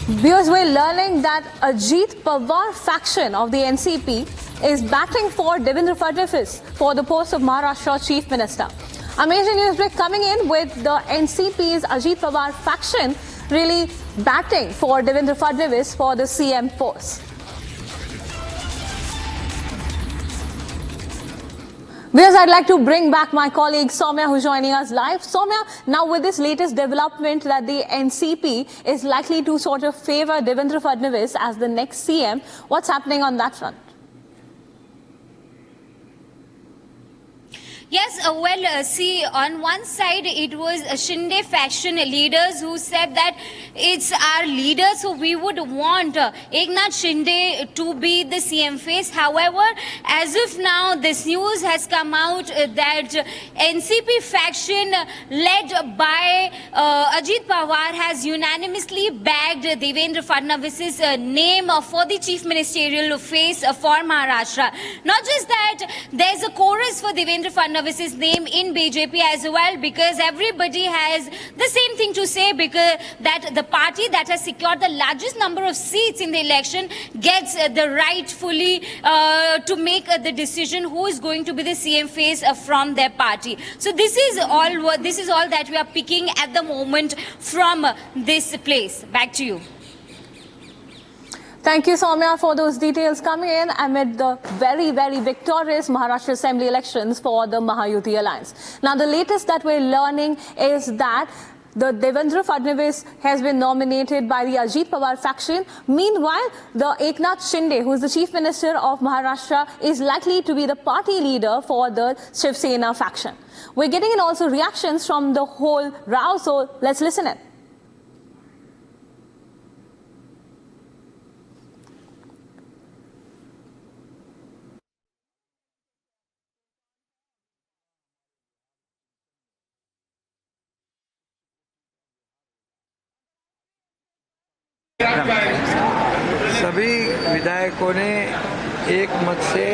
Because we're learning that Ajit Pawar faction of the NCP is battling for Devendra Fadnavis for the post of Maharashtra Chief Minister. A major news break coming in with the NCP's Ajit Pawar faction really batting for Devendra Fadnavis for the CM post. Viewers, I'd like to bring back my colleague Soumya, who's joining us live. Soumya, now with this latest development that the NCP is likely to sort of favor Devendra Fadnavis as the next CM, what's happening on that front? Yes, see, on one side it was Shinde faction leaders who said that it's our leader, so we would want Eknath Shinde to be the CM face. However, as of now, this news has come out that NCP faction led by Ajit Pawar has unanimously bagged Devendra Fadnavis's name for the chief ministerial face for Maharashtra. Not just that, there's a chorus for Devendra Fadnavis's name in BJP as well, because everybody has the same thing to say, because that the party that has secured the largest number of seats in the election gets the right fully to make the decision who is going to be the CM face from their party. So this is all that we are picking at the moment from this place. Back to you. Thank you, Soumya, for those details coming in amid the very, very victorious Maharashtra Assembly elections for the Mahayuti Alliance. Now, the latest that we're learning is that the Devendra Fadnavis has been nominated by the Ajit Pawar faction. Meanwhile, the Eknath Shinde, who is the Chief Minister of Maharashtra, is likely to be the party leader for the Shiv Sena faction. We're getting in also reactions from the whole row, so let's listen in. सभी विधायकों ने एक मत से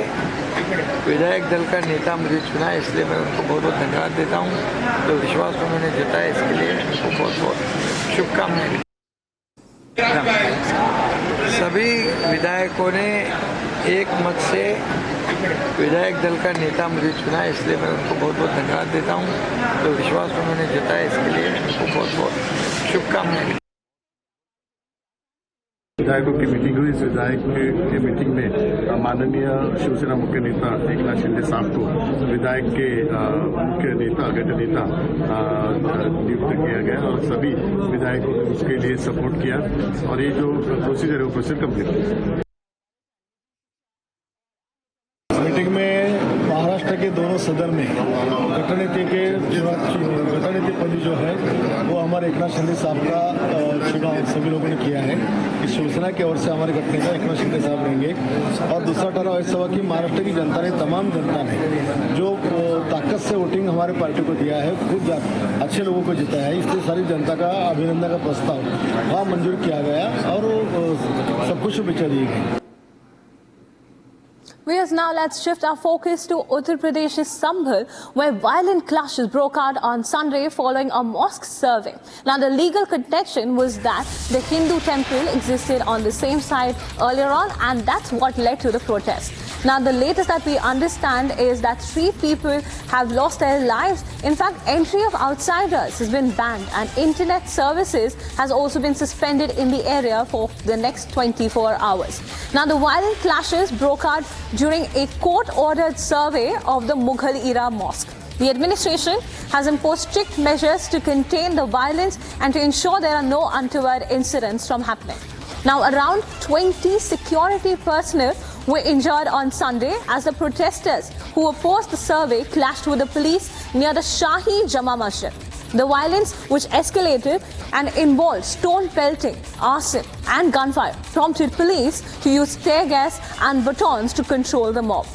विधायक दल का नेता मुझे चुना, इसलिए मैं उनको बहुत बहुत धन्यवाद देता हूं। जो विश्वास उन्होंने जताया इसके लिए उनको बहुत बहुत शुभकामनाएं। सभी विधायकों ने एक मत से विधायक दल का नेता मुझे चुना, इसलिए मैं उनको बहुत बहुत धन्यवाद देता हूं। जो विश्वास उन्होंने जताया इसके लिए उनको बहुत बहुत शुभकामनाएं। विधायकों की मीटिंग हुई। इस विधायक की मीटिंग में माननीय शिवसेना मुख्य नेता एकनाथ शिंदे साहब को विधायक के मुख्य नेता गठ नेता नियुक्त किया गया और सभी विधायकों ने उसके लिए सपोर्ट किया और ये जो प्रोसीजर है वो प्रोसीजर कम्प्लीट। मीटिंग में महाराष्ट्र के दोनों सदन में गठनीति जो है वो हमारे एकनाथ शिंदे साहब का चुनाव सभी लोगों ने किया है कि शिवसेना की ओर से हमारे गठनेता एकनाथ शिंदे साहब रहेंगे। और दूसरा ठहराव ऐसा हुआ कि महाराष्ट्र की जनता ने, तमाम जनता ने जो ताकत से वोटिंग हमारे पार्टी को दिया है, खुद अच्छे लोगों को जिताया है, इसलिए सारी जनता का अभिनंदन का प्रस्ताव वहाँ मंजूर किया गया और सब कुछ शुभेच्छा दी गई। Now let's shift our focus to Uttar Pradesh's Sambhal, where violent clashes broke out on Sunday following a mosque survey. Now, the legal contention was that the Hindu temple existed on the same site earlier on, and that's what led to the protest. Now, the latest that we understand is that 3 people have lost their lives. In fact, entry of outsiders has been banned, and internet services has also been suspended in the area for the next 24 hours. Now, the violent clashes broke out during a court-ordered survey of the Mughal-era mosque. The administration has imposed strict measures to contain the violence and to ensure there are no untoward incidents from happening. Now, around 20 security personnel were injured on Sunday as the protesters who opposed the survey clashed with the police near the Shahi Jama Masjid. The violence, which escalated and involved stone pelting, arson and gunfire, prompted police to use tear gas and batons to control the mob.